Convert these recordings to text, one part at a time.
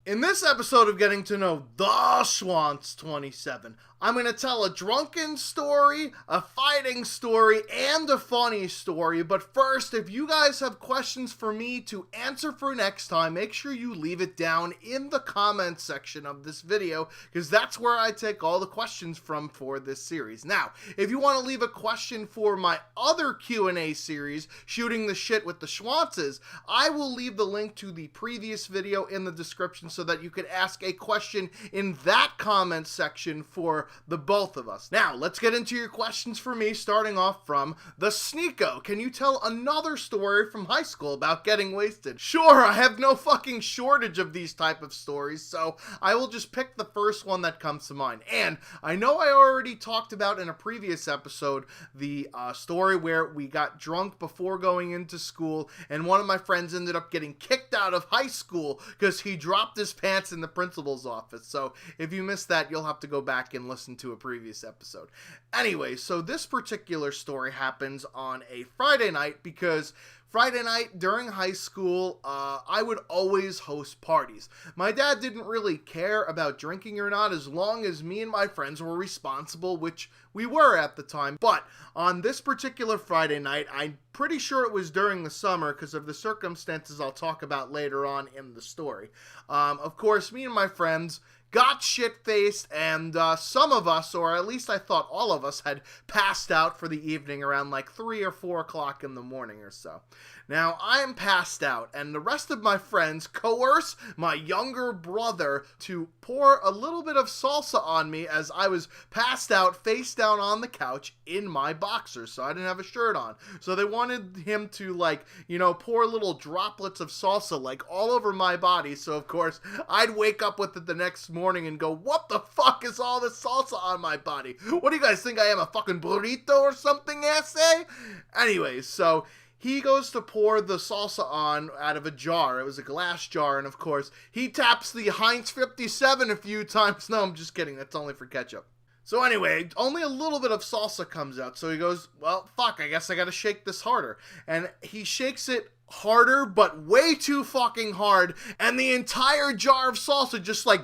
In this episode of Getting to Know the TS27, I'm going to tell a drunken story, a fighting story, and a funny story. But first, if you guys have questions for me to answer for next time, make sure you leave it down in the comments section of this video, because that's where I take all the questions from for this series. Now, if you want to leave a question for my other Q&A series, Shooting the Shit with the Schwanzes, I will leave the link to the previous video in the description so that you could ask a question in that comment section for the both of us. Now, let's get into your questions for me, starting off from the Sneeko. Can you tell another story from high school about getting wasted? Sure, I have no fucking shortage of these type of stories, so I will just pick the first one that comes to mind. And I know I already talked about in a previous episode the story where we got drunk before going into school, and one of my friends ended up getting kicked out of high school because he dropped his pants in the principal's office. So if you missed that, you'll have to go back and listen to a previous episode. Anyway, so this particular story happens on a Friday night because Friday night during high school, I would always host parties. My dad didn't really care about drinking or not as long as me and my friends were responsible, which we were at the time. But on this particular Friday night, I'm pretty sure it was during the summer because of the circumstances I'll talk about later on in the story. Of course, me and my friends got shit-faced, and some of us, or at least I thought all of us, had passed out for the evening around like 3 or 4 o'clock in the morning or so. Now, I am passed out, and the rest of my friends coerce my younger brother to pour a little bit of salsa on me as I was passed out face down on the couch in my boxers, so I didn't have a shirt on. So they wanted him to, like, you know, pour little droplets of salsa, like, all over my body, so of course, I'd wake up with it the next morning and go, what the fuck is all this salsa on my body? What do you guys think I am, a fucking burrito or something, essay? Anyways, so he goes to pour the salsa on out of a jar. It was a glass jar, and of course, he taps the Heinz 57 a few times. No, I'm just kidding. That's only for ketchup. So anyway, only a little bit of salsa comes out. So he goes, well, fuck, I guess I gotta shake this harder. And he shakes it harder, but way too fucking hard, and the entire jar of salsa just like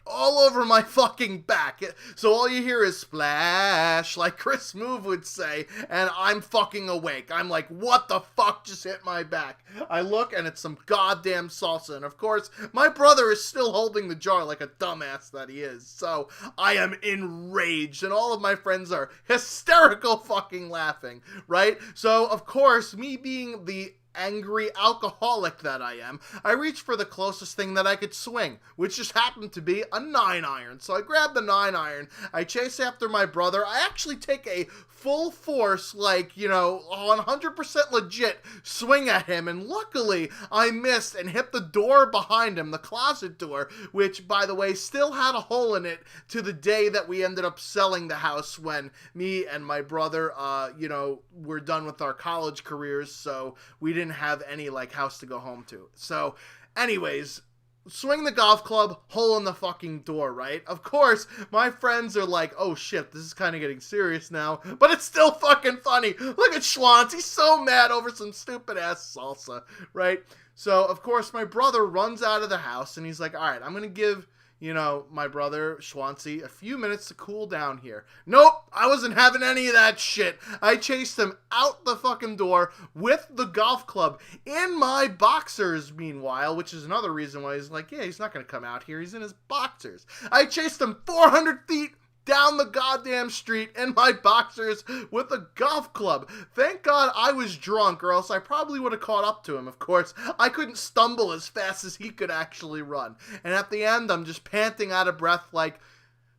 all over my fucking back. So all you hear is splash, like Chris Move would say, and I'm fucking awake. I'm like, what the fuck just hit my back? I look, and it's some goddamn salsa, and of course, my brother is still holding the jar like a dumbass that he is. So I am enraged, and all of my friends are hysterical fucking laughing, right? So of course, me being the angry alcoholic that I am, I reached for the closest thing that I could swing, which just happened to be a 9-iron. So I grabbed the 9-iron, I chase after my brother, I actually take a full force, like, you know, 100% legit swing at him, and luckily I missed and hit the door behind him, the closet door, which, by the way, still had a hole in it to the day that we ended up selling the house when me and my brother, you know, were done with our college careers, so we didn't have any, like, house to go home to. So, anyways, swing the golf club, hole in the fucking door, right? Of course, my friends are like, oh shit, this is kind of getting serious now, but it's still fucking funny. Look at Schwanz, he's so mad over some stupid ass salsa, right? So, of course, my brother runs out of the house, and he's like, alright, I'm gonna give, you know, my brother, Schwanzy, a few minutes to cool down here. Nope, I wasn't having any of that shit. I chased him out the fucking door with the golf club in my boxers, meanwhile, which is another reason why he's like, yeah, he's not going to come out here. He's in his boxers. I chased him 400 feet down the goddamn street in my boxers with a golf club. Thank God I was drunk, or else I probably would have caught up to him. Of course, I couldn't stumble as fast as he could actually run. And at the end, I'm just panting out of breath like,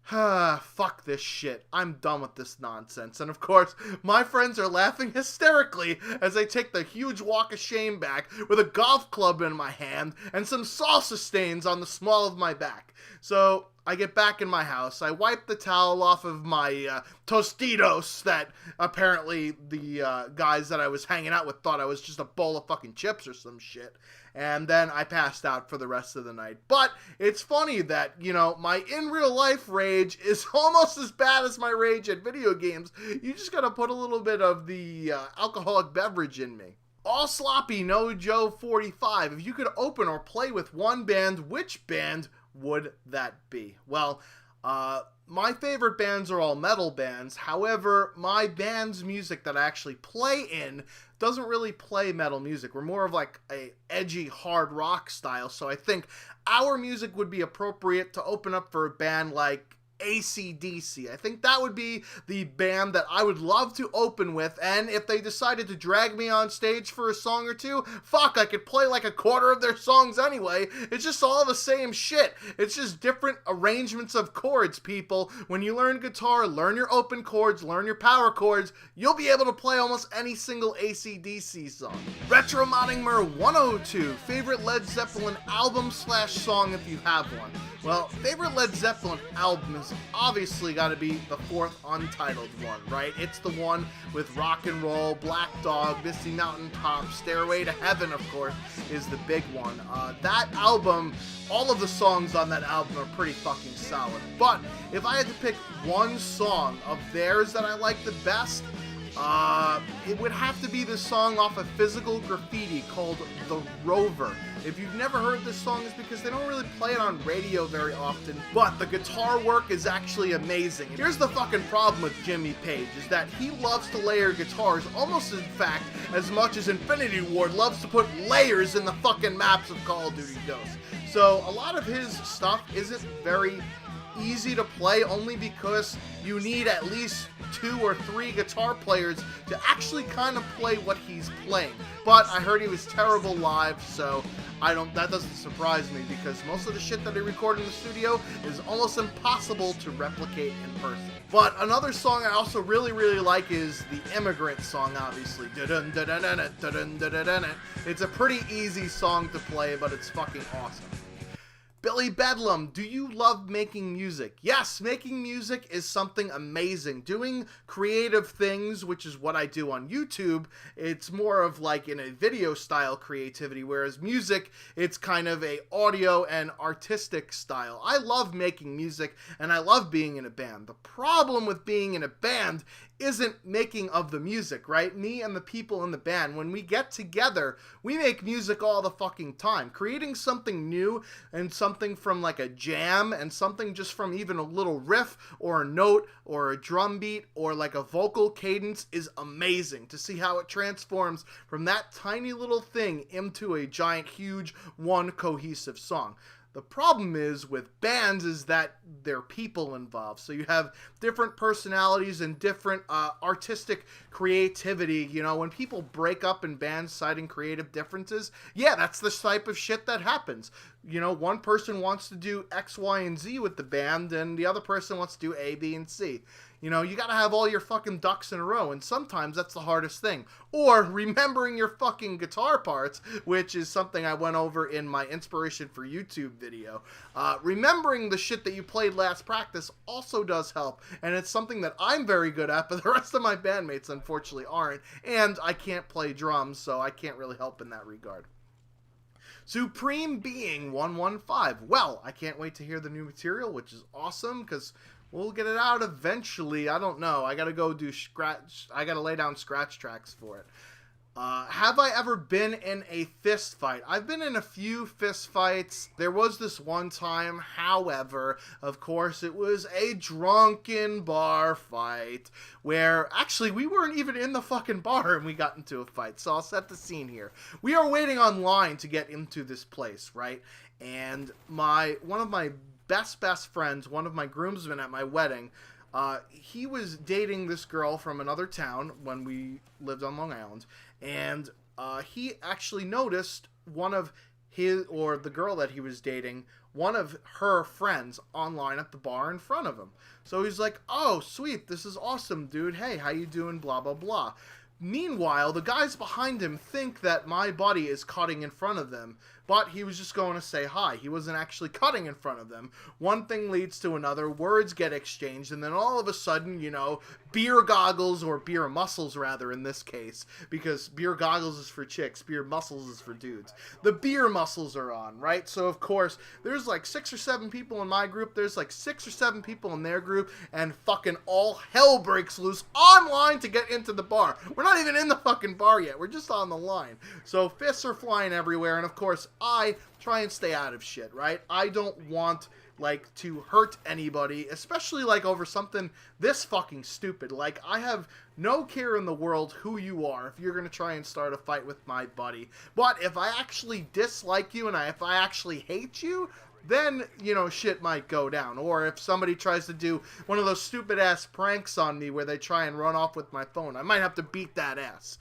fuck this shit. I'm done with this nonsense. And of course, my friends are laughing hysterically as I take the huge walk of shame back with a golf club in my hand and some salsa stains on the small of my back. So I get back in my house, I wipe the towel off of my Tostitos that apparently the guys that I was hanging out with thought I was just a bowl of fucking chips or some shit. And then I passed out for the rest of the night. But it's funny that, you know, my in real life rage is almost as bad as my rage at video games. You just gotta put a little bit of the alcoholic beverage in me. All Sloppy, No Joe 45. If you could open or play with one band, which band would that be? Well, my favorite bands are all metal bands. However, my band's music that I actually play in doesn't really play metal music. We're more of like a edgy hard rock style. So I think our music would be appropriate to open up for a band like AC/DC. I think that would be the band that I would love to open with, and if they decided to drag me on stage for a song or two, fuck, I could play like a quarter of their songs anyway. It's just all the same shit. It's just different arrangements of chords, people. When you learn guitar, learn your open chords, learn your power chords, you'll be able to play almost any single AC/DC song. Retro Moddingmer 102, favorite Led Zeppelin album/song if you have one. Well, favorite Led Zeppelin album is obviously got to be the fourth untitled one, right? It's the one with Rock and Roll, Black Dog, Misty Mountain Top, Stairway to Heaven, of course, is the big one. That album, all of the songs on that album are pretty fucking solid. But if I had to pick one song of theirs that I like the best, it would have to be this song off of Physical Graffiti called The Rover. If you've never heard this song, it's because they don't really play it on radio very often, but the guitar work is actually amazing. Here's the fucking problem with Jimmy Page, is that he loves to layer guitars, almost in fact, as much as Infinity Ward loves to put layers in the fucking maps of Call of Duty Ghosts. So a lot of his stuff isn't very easy to play, only because you need at least 2 or 3 guitar players to actually kind of play what he's playing. But I heard he was terrible live, so that doesn't surprise me, because most of the shit that he recorded in the studio is almost impossible to replicate in person. But another song I also really like is the Immigrant song, obviously. It's a pretty easy song to play, but it's fucking awesome. Billy Bedlam, do you love making music? Yes, making music is something amazing. Doing creative things, which is what I do on YouTube, it's more of like in a video style creativity, whereas music, it's kind of a audio and artistic style. I love making music, and I love being in a band. The problem with being in a band isn't making of the music, right? Me and the people in the band, when we get together, we make music all the fucking time. Creating something new and something from like a jam and something just from even a little riff or a note or a drum beat or like a vocal cadence is amazing. To see how it transforms from that tiny little thing into a giant, huge, one cohesive song. The problem is with bands is that there are people involved. So you have different personalities and different artistic creativity. You know, when people break up in bands citing creative differences, yeah, that's the type of shit that happens. You know, one person wants to do X, Y, and Z with the band, and the other person wants to do A, B, and C. You know, you gotta have all your fucking ducks in a row, and sometimes that's the hardest thing. Or remembering your fucking guitar parts, which is something I went over in my Inspiration for YouTube video. Remembering the shit that you played last practice also does help, and it's something that I'm very good at, but the rest of my bandmates unfortunately aren't, and I can't play drums, so I can't really help in that regard. Supreme Being 115. Well, I can't wait to hear the new material, which is awesome, because we'll get it out eventually. I don't know. I gotta go do I gotta lay down scratch tracks for it. Have I ever been in a fist fight? I've been in a few fist fights. There was this one time, however, of course, it was a drunken bar fight where actually we weren't even in the fucking bar and we got into a fight. So I'll set the scene here. We are waiting online to get into this place, right? And one of my best friends, one of my groomsmen at my wedding, he was dating this girl from another town when we lived on Long Island, and he actually noticed the girl that he was dating, one of her friends online at the bar in front of him. So he's like, oh, sweet, this is awesome, dude. Hey, how you doing? Blah, blah, blah. Meanwhile, the guys behind him think that my buddy is cutting in front of them, but he was just going to say hi. He wasn't actually cutting in front of them. One thing leads to another, words get exchanged, and then all of a sudden, you know, beer goggles, or beer muscles rather in this case, because beer goggles is for chicks, beer muscles is for dudes. The beer muscles are on, right? So of course, there's like 6 or 7 people in my group, there's like 6 or 7 people in their group, and fucking all hell breaks loose online to get into the bar. We're not even in the fucking bar yet, we're just on the line. So fists are flying everywhere, and of course, I try and stay out of shit, right? I don't want, like, to hurt anybody, especially, like, over something this fucking stupid. Like, I have no care in the world who you are if you're gonna try and start a fight with my buddy. But if I actually dislike you and if I actually hate you, then, you know, shit might go down. Or if somebody tries to do one of those stupid-ass pranks on me where they try and run off with my phone, I might have to beat that ass.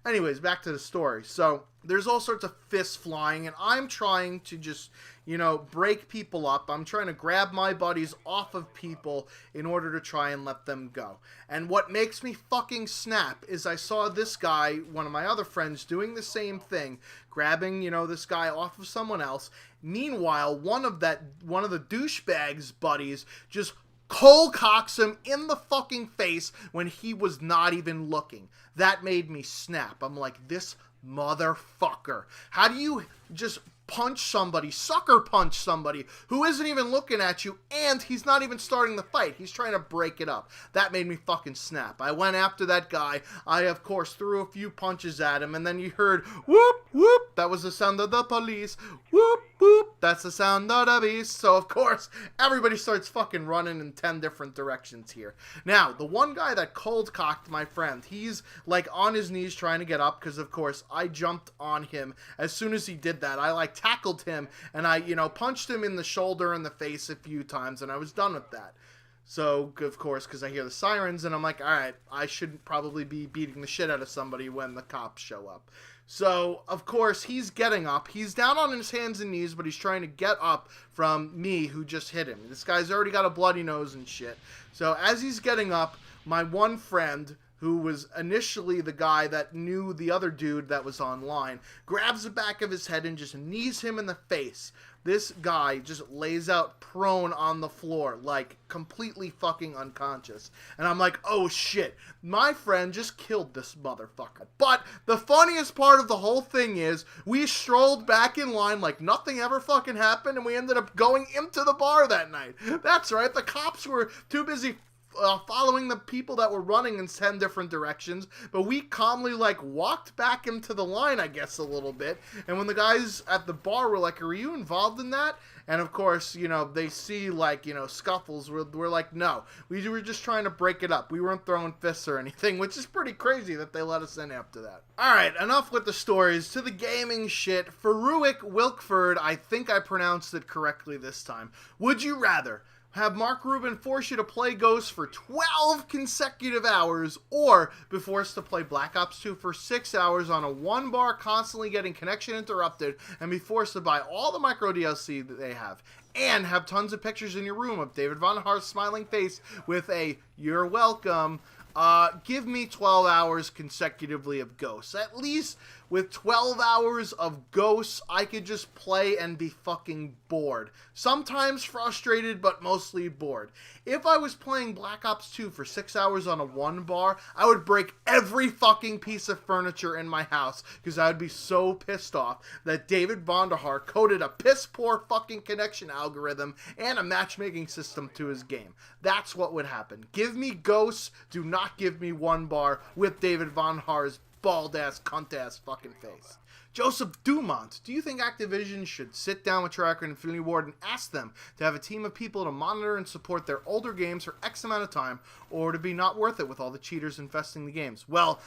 Anyways, back to the story. So, there's all sorts of fists flying, and I'm trying to just, you know, break people up. I'm trying to grab my buddies off of people in order to try and let them go. And what makes me fucking snap is I saw this guy, one of my other friends, doing the same thing, grabbing, you know, this guy off of someone else. Meanwhile, one of the douchebag's buddies just cold cocks him in the fucking face when he was not even looking. That made me snap. I'm like, this motherfucker. How do you just punch somebody, sucker punch somebody who isn't even looking at you, and he's not even starting the fight? He's trying to break it up. That made me fucking snap. I went after that guy. I, of course, threw a few punches at him, and then you heard, whoop, whoop. That was the sound of the police. Whoop, whoop. That's the sound of the beast. So, of course, everybody starts fucking running in 10 different directions here. Now, the one guy that cold-cocked my friend, he's, like, on his knees trying to get up, because, of course, I jumped on him. As soon as he did that, I, like, tackled him, and I, you know, punched him in the shoulder and the face a few times, and I was done with that. So, of course, because I hear the sirens, and I'm like, alright, I should probably be beating the shit out of somebody when the cops show up. So, of course, he's getting up. He's down on his hands and knees, but he's trying to get up from me, who just hit him. This guy's already got a bloody nose and shit. So, as he's getting up, my one friend, who was initially the guy that knew the other dude that was online, grabs the back of his head and just knees him in the face. This guy just lays out prone on the floor, like, completely fucking unconscious. And I'm like, oh shit, my friend just killed this motherfucker. But the funniest part of the whole thing is, we strolled back in line like nothing ever fucking happened, and we ended up going into the bar that night. That's right, the cops were too busy following the people that were running in 10 different directions, but we calmly, like, walked back into the line, I guess, a little bit, and when the guys at the bar were like, are you involved in that? And of course, you know, they see, like, you know, scuffles, we're like, no, we were just trying to break it up. We weren't throwing fists or anything, which is pretty crazy that they let us in after that. Alright, enough with the stories, to the gaming shit. Faruic Wilkford, I think I pronounced it correctly this time. Would you rather have Mark Rubin force you to play Ghost for 12 consecutive hours, or be forced to play Black Ops 2 for 6 hours on a one bar, constantly getting connection interrupted, and be forced to buy all the micro DLC that they have, and have tons of pictures in your room of David Von Hart's smiling face with a "you're welcome"? Give me 12 hours consecutively of Ghosts. At least with 12 hours of Ghosts, I could just play and be fucking bored. Sometimes frustrated, but mostly bored. If I was playing Black Ops 2 for 6 hours on a one bar, I would break every fucking piece of furniture in my house, because I would be so pissed off that David Vonderhaar coded a piss-poor fucking connection algorithm and a matchmaking system to his game. That's what would happen. Give me Ghosts, do not give me one bar with David Vonderhaar's bald-ass, cunt-ass fucking face. Joseph Dumont, do you think Activision should sit down with Treyarch and Infinity Ward and ask them to have a team of people to monitor and support their older games for X amount of time, or to be not worth it with all the cheaters infesting the games? Well,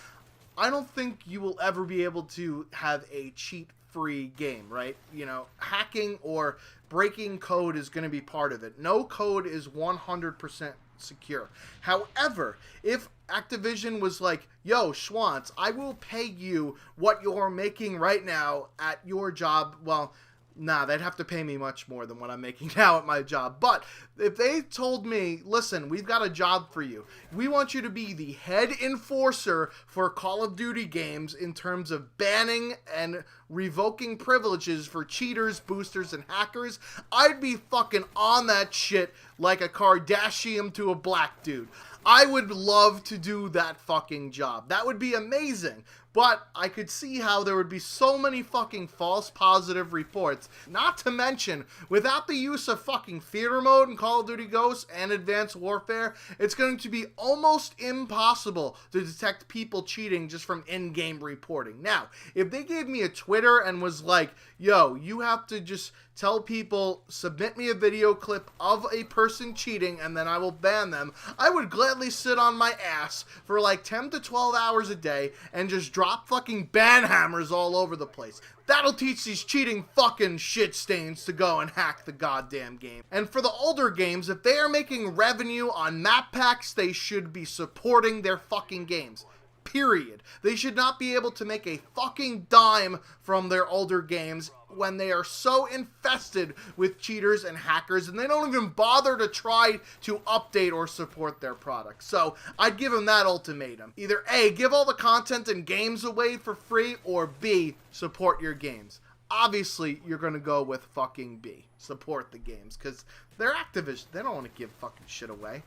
I don't think you will ever be able to have a cheat-free game, right? You know, hacking or breaking code is going to be part of it. No code is 100% secure. However, if Activision was like, yo, Schwantz, I will pay you what you're making right now at your job, well, Nah, they'd have to pay me much more than what I'm making now at my job. But if they told me, listen, we've got a job for you. We want you to be the head enforcer for Call of Duty games in terms of banning and revoking privileges for cheaters, boosters, and hackers, I'd be fucking on that shit like a Kardashian to a black dude. I would love to do that fucking job. That would be amazing. But I could see how there would be so many fucking false positive reports. Not to mention, without the use of fucking theater mode in Call of Duty Ghosts and Advanced Warfare, it's going to be almost impossible to detect people cheating just from in-game reporting. Now, if they gave me a Twitter and was like, yo, you have to just tell people, submit me a video clip of a person cheating and then I will ban them, I would gladly sit on my ass for like 10 to 12 hours a day and just drop fucking ban hammers all over the place. That'll teach these cheating fucking shit stains to go and hack the goddamn game. And for the older games, if they are making revenue on map packs, they should be supporting their fucking games. Period. They should not be able to make a fucking dime from their older games when they are so infested with cheaters and hackers and they don't even bother to try to update or support their products. So I'd give them that ultimatum. Either A, give all the content and games away for free, or B, support your games. Obviously, you're going to go with fucking B. Support the games, because they're Activision. They don't want to give fucking shit away.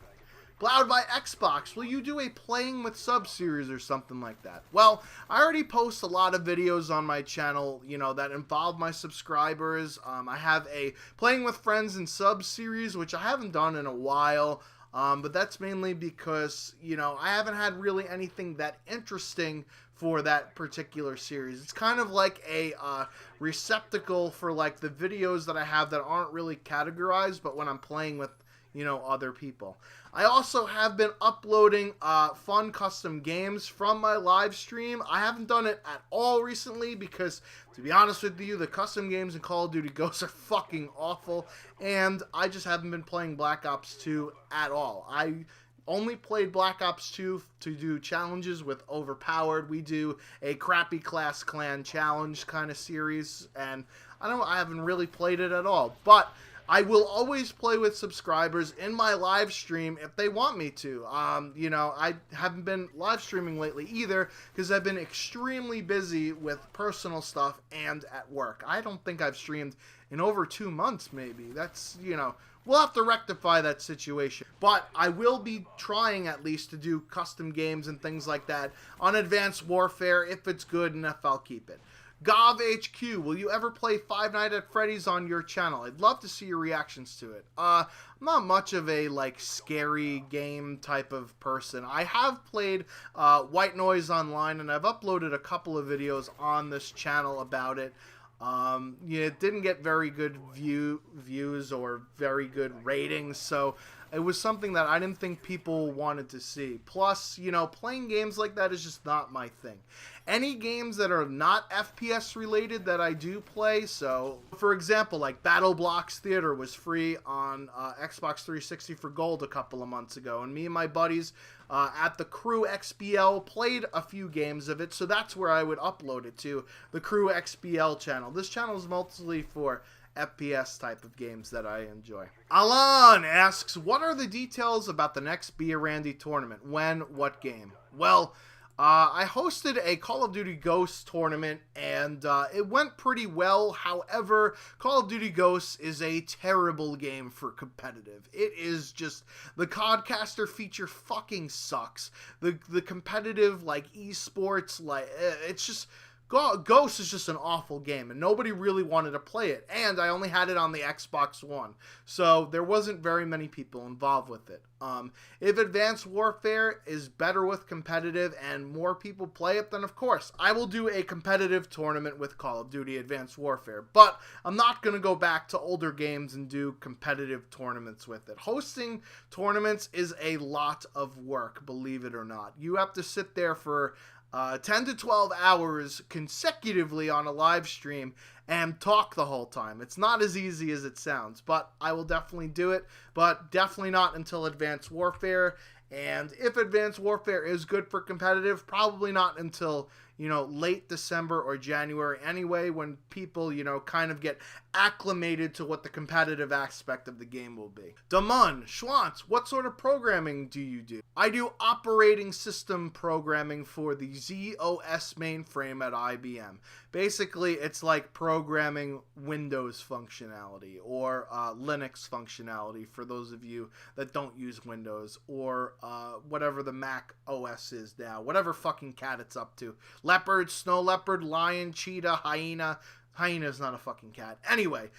Blowed by Xbox, will you do a playing with sub series or something like that? Well, I already post a lot of videos on my channel, you know, that involve my subscribers. I have a playing with friends and sub series, which I haven't done in a while. But that's mainly because, you know, I haven't had really anything that interesting for that particular series. It's kind of like a receptacle for like the videos that I have that aren't really categorized, but when I'm playing with, you know, other people. I also have been uploading fun custom games from my live stream. I haven't done it at all recently because, to be honest with you, the custom games in Call of Duty Ghosts are fucking awful, and I just haven't been playing Black Ops 2 at all. I only played Black Ops 2 to do challenges with Overpowered. We do a crappy class clan challenge kind of series, and I haven't really played it at all, but I will always play with subscribers in my live stream if they want me to. You know, I haven't been live streaming lately either because I've been extremely busy with personal stuff and at work. I don't think I've streamed in over 2 months, maybe. That's, you know, we'll have to rectify that situation. But I will be trying at least to do custom games and things like that on Advanced Warfare. If it's good enough, I'll keep it. GovHQ, will you ever play Five Nights at Freddy's on your channel? I'd love to see your reactions to it. I'm not much of a, like, scary game type of person. I have played White Noise Online, and I've uploaded a couple of videos on this channel about it. Yeah, it didn't get very good views or very good ratings, so it was something that I didn't think people wanted to see. Plus, you know, playing games like that is just not my thing. Any games that are not FPS related that I do play, so for example, like Battle Blocks Theater was free on Xbox 360 for gold a couple of months ago, and me and my buddies at the Crew XBL played a few games of it, so that's where I would upload it to, the Crew XBL channel. This channel is mostly for FPS type of games that I enjoy. Alan asks, what are the details about the next Be a Randy tournament? When? What game? Well, I hosted a Call of Duty Ghosts tournament, and it went pretty well. However, Call of Duty Ghosts is a terrible game for competitive. It is just, the Codcaster feature fucking sucks. The competitive, like, esports, like, it's just, Ghost is just an awful game, and nobody really wanted to play it, and I only had it on the Xbox One, so there wasn't very many people involved with it. If Advanced Warfare is better with competitive and more people play it, then of course, I will do a competitive tournament with Call of Duty Advanced Warfare, but I'm not going to go back to older games and do competitive tournaments with it. Hosting tournaments is a lot of work, believe it or not. You have to sit there for 10 to 12 hours consecutively on a live stream and talk the whole time. It's not as easy as it sounds, but I will definitely do it, but definitely not until Advanced Warfare. And if Advanced Warfare is good for competitive, probably not until, late December or January anyway, when people, kind of get acclimated to what the competitive aspect of the game will be. Damon, Schwantz, what sort of programming do you do? I do operating system programming for the ZOS mainframe at IBM. Basically, it's like programming Windows functionality or Linux functionality for those of you that don't use Windows, or whatever the Mac OS is now, whatever fucking cat it's up to. Leopard, snow leopard, lion, cheetah, hyena. Hyena's not a fucking cat. Anyway,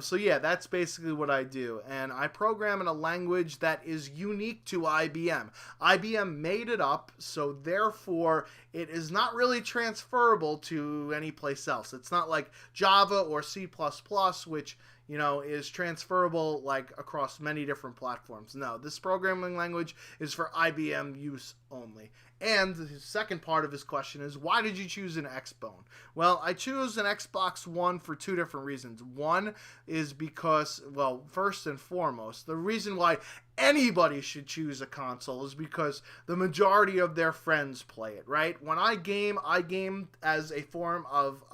so yeah, that's basically what I do. And I program in a language that is unique to IBM. IBM made it up, so therefore it is not really transferable to any place else. It's not like Java or C++, which, is transferable like across many different platforms. No, this programming language is for IBM use only. And the second part of his question is, why did you choose an Xbone? Well, I chose an Xbox One for two different reasons. One is because, well, first and foremost, the reason why anybody should choose a console is because the majority of their friends play it, right? When I game as a form of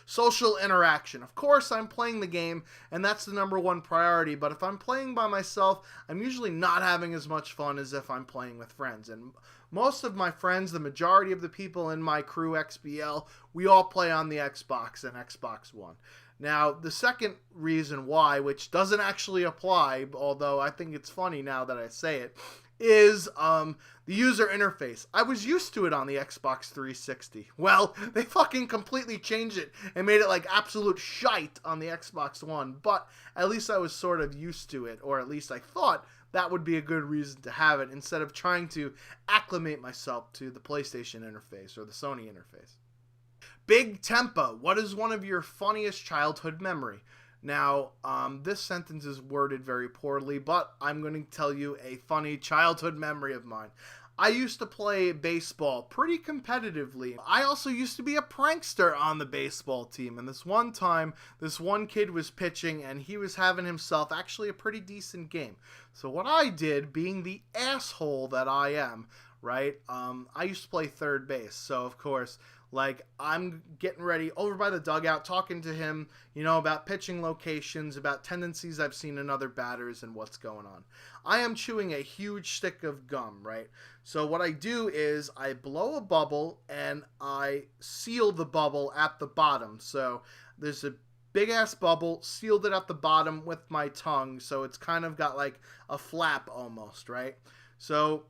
social interaction. Of course, I'm playing the game, and that's the number one priority, but if I'm playing by myself, I'm usually not having as much fun as if I'm playing with friends. And most of my friends, the majority of the people in my crew XBL, we all play on the Xbox and Xbox One. Now, the second reason why, which doesn't actually apply, although I think it's funny now that I say it, is the user interface. I was used to it on the Xbox 360. Well, they fucking completely changed it and made it like absolute shite on the Xbox One, but at least I was sort of used to it, or at least I thought that would be a good reason to have it instead of trying to acclimate myself to the PlayStation interface or the Sony interface. Big Tempa, what is one of your funniest childhood memory? Now, this sentence is worded very poorly, but I'm going to tell you a funny childhood memory of mine. I used to play baseball pretty competitively. I also used to be a prankster on the baseball team, and this one time, this one kid was pitching, and he was having himself actually a pretty decent game. So what I did, being the asshole that I am, right, I used to play third base, so of course, like, I'm getting ready over by the dugout, talking to him, about pitching locations, about tendencies I've seen in other batters and what's going on. I am chewing a huge stick of gum, right? So what I do is I blow a bubble and I seal the bubble at the bottom. So there's a big ass bubble, sealed it at the bottom with my tongue, so it's kind of got like a flap almost, right? So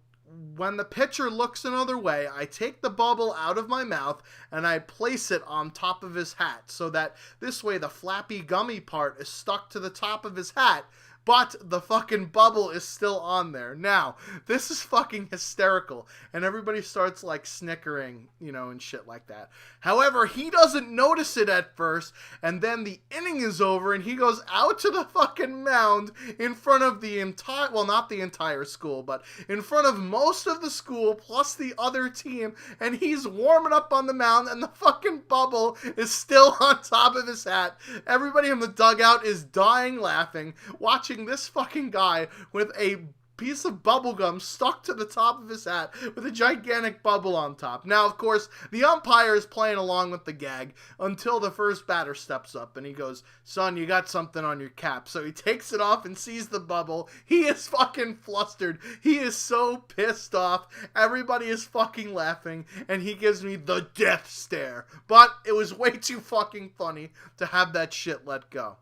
when the pitcher looks another way, I take the bubble out of my mouth and I place it on top of his hat so that this way the flappy gummy part is stuck to the top of his hat, but the fucking bubble is still on there. Now, this is fucking hysterical, and everybody starts like snickering, and shit like that. However, he doesn't notice it at first, and then the inning is over, and he goes out to the fucking mound in front of the entire, well, not the entire school, but in front of most of the school, plus the other team, and he's warming up on the mound, and the fucking bubble is still on top of his hat. Everybody in the dugout is dying laughing, watching this fucking guy with a piece of bubble gum stuck to the top of his hat with a gigantic bubble on top. Now, of course, the umpire is playing along with the gag until the first batter steps up and he goes, "Son, you got something on your cap." So he takes it off and sees the bubble. He is fucking flustered. He is so pissed off. Everybody is fucking laughing, and he gives me the death stare. But it was way too fucking funny to have that shit let go.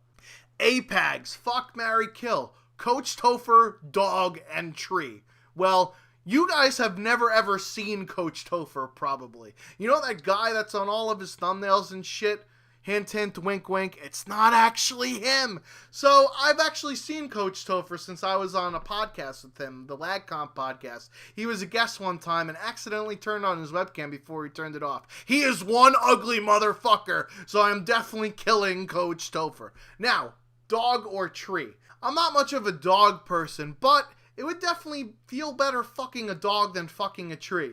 APAGs, fuck, marry, kill. Coach Topher, dog, and tree. Well, you guys have never ever seen Coach Topher, probably. You know that guy that's on all of his thumbnails and shit? Hint, hint, wink, wink. It's not actually him. So, I've actually seen Coach Topher since I was on a podcast with him, the LagComp podcast. He was a guest one time and accidentally turned on his webcam before he turned it off. He is one ugly motherfucker, so I'm definitely killing Coach Topher. Now, dog or tree? I'm not much of a dog person, but it would definitely feel better fucking a dog than fucking a tree.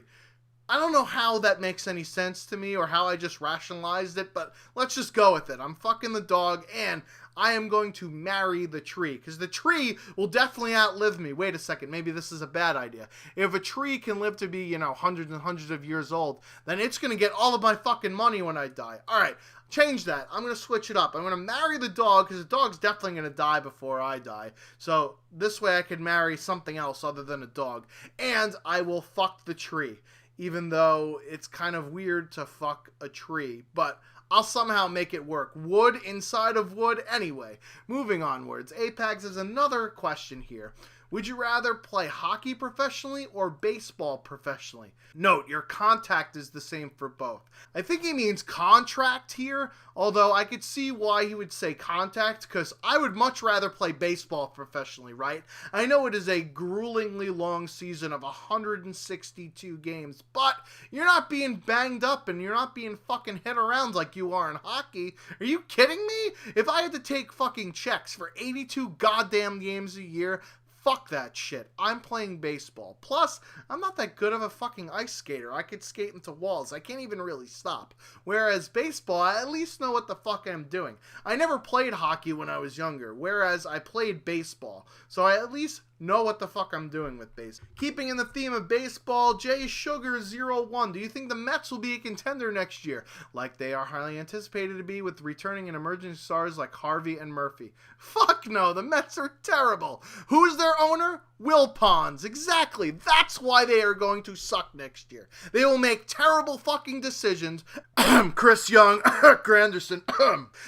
I don't know how that makes any sense to me or how I just rationalized it, but let's just go with it. I'm fucking the dog, and I am going to marry the tree, because the tree will definitely outlive me. Wait a second, maybe this is a bad idea. If a tree can live to be, you know, hundreds and hundreds of years old, then it's going to get all of my fucking money when I die. Alright, change that. I'm going to switch it up. I'm going to marry the dog, because the dog's definitely going to die before I die. So this way I could marry something else other than a dog. And I will fuck the tree, even though it's kind of weird to fuck a tree. But I'll somehow make it work. Wood inside of wood. Anyway, moving onwards. Apex has another question here. Would you rather play hockey professionally or baseball professionally? Note, your contact is the same for both. I think he means contract here, although I could see why he would say contact, because I would much rather play baseball professionally, right? I know it is a gruelingly long season of 162 games, but you're not being banged up and you're not being fucking hit around like you are in hockey. Are you kidding me? If I had to take fucking checks for 82 goddamn games a year, fuck that shit. I'm playing baseball. Plus, I'm not that good of a fucking ice skater. I could skate into walls. I can't even really stop. Whereas baseball, I at least know what the fuck I'm doing. I never played hockey when I was younger, whereas I played baseball. So I at least know what the fuck I'm doing with baseball. Keeping in the theme of baseball, J Sugar 01. Do you think the Mets will be a contender next year, like they are highly anticipated to be with returning and emerging stars like Harvey and Murphy? Fuck no, the Mets are terrible. Who's their owner? Will Pons. Exactly. That's why they are going to suck next year. They will make terrible fucking decisions. Chris Young, Granderson.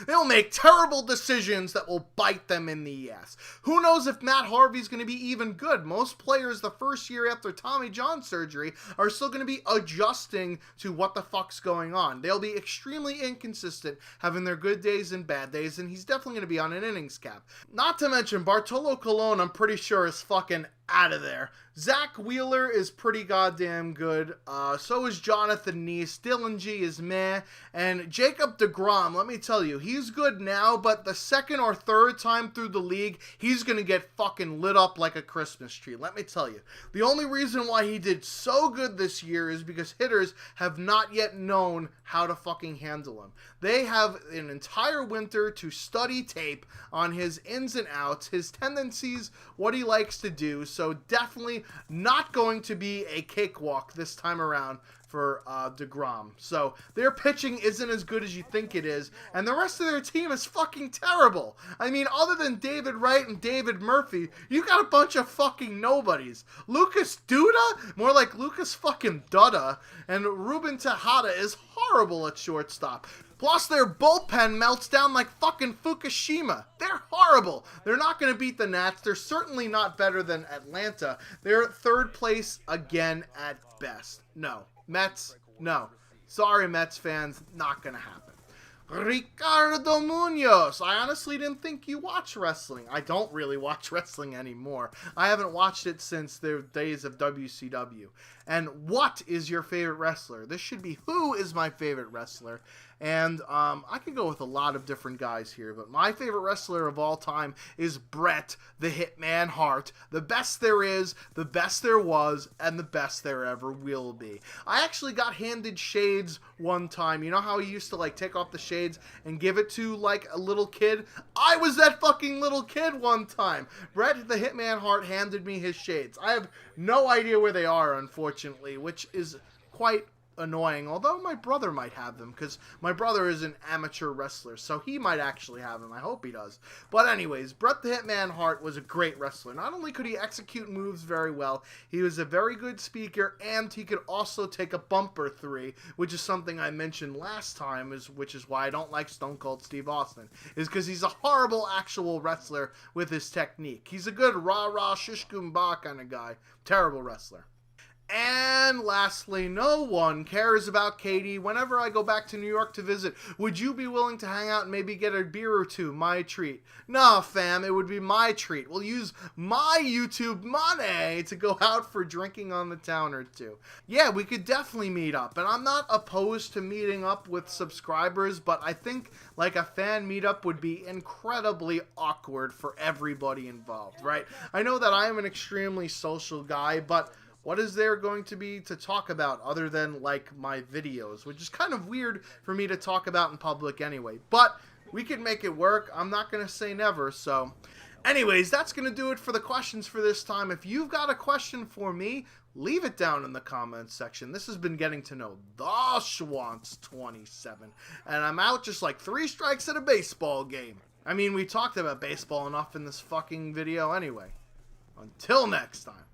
They will make terrible decisions that will bite them in the ass. Who knows if Matt Harvey's going to be even good? Most players the first year after Tommy John surgery are still going to be adjusting to what the fuck's going on. They'll be extremely inconsistent, having their good days and bad days, and he's definitely going to be on an innings cap. Not to mention, Bartolo Colon, I'm pretty sure, is fucking out of there. Zach Wheeler is pretty goddamn good. So is Jonathan Neese. Dylan G is meh. And Jacob deGrom, let me tell you, he's good now, but the second or third time through the league, he's going to get fucking lit up like a Christmas tree. Let me tell you. The only reason why he did so good this year is because hitters have not yet known how to fucking handle him. They have an entire winter to study tape on his ins and outs, his tendencies, what he likes to do. So definitely not going to be a cakewalk this time around for deGrom. So their pitching isn't as good as you think it is, and the rest of their team is fucking terrible. I mean, other than David Wright and David Murphy, you got a bunch of fucking nobodies. Lucas Duda? More like Lucas fucking Dutta. And Ruben Tejada is horrible at shortstop. Plus, their bullpen melts down like fucking Fukushima. They're horrible. They're not going to beat the Nats. They're certainly not better than Atlanta. They're third place again at best. No. Mets, no. Sorry, Mets fans, not going to happen. Ricardo Munoz. I honestly didn't think you watch wrestling. I don't really watch wrestling anymore. I haven't watched it since the days of WCW. And what is your favorite wrestler? This should be who is my favorite wrestler. And I could go with a lot of different guys here, but my favorite wrestler of all time is Bret the Hitman Hart. The best there is, the best there was, and the best there ever will be. I actually got handed shades one time. You know how he used to like take off the shades and give it to like a little kid? I was that fucking little kid one time. Bret the Hitman Hart handed me his shades. I have no idea where they are, unfortunately, which is quite annoying, although my brother might have them, because my brother is an amateur wrestler, so he might actually have them. I hope he does. But anyways, Bret the Hitman Hart was a great wrestler. Not only could he execute moves very well, he was a very good speaker, and he could also take a bumper 3, which is something I mentioned last time, which is why I don't like Stone Cold Steve Austin, is because he's a horrible actual wrestler with his technique. He's a good rah-rah shish kumbah kind of guy. Terrible wrestler. And lastly, no one cares about Katie. Whenever I go back to New York to visit, would you be willing to hang out and maybe get a beer or two? My treat. No, fam, it would be my treat. We'll use my YouTube money to go out for drinking on the town or two. Yeah, we could definitely meet up. And I'm not opposed to meeting up with subscribers, but I think like a fan meetup would be incredibly awkward for everybody involved, right? I know that I am an extremely social guy, but what is there going to be to talk about other than, like, my videos, which is kind of weird for me to talk about in public anyway. But We can make it work. I'm not going to say never. So anyways, that's going to do it for the questions for this time. If you've got a question for me, leave it down in the comments section. This has been Getting to Know the Schwantz 27. And I'm out just like 3 strikes at a baseball game. I mean, we talked about baseball enough in this fucking video anyway. Until next time.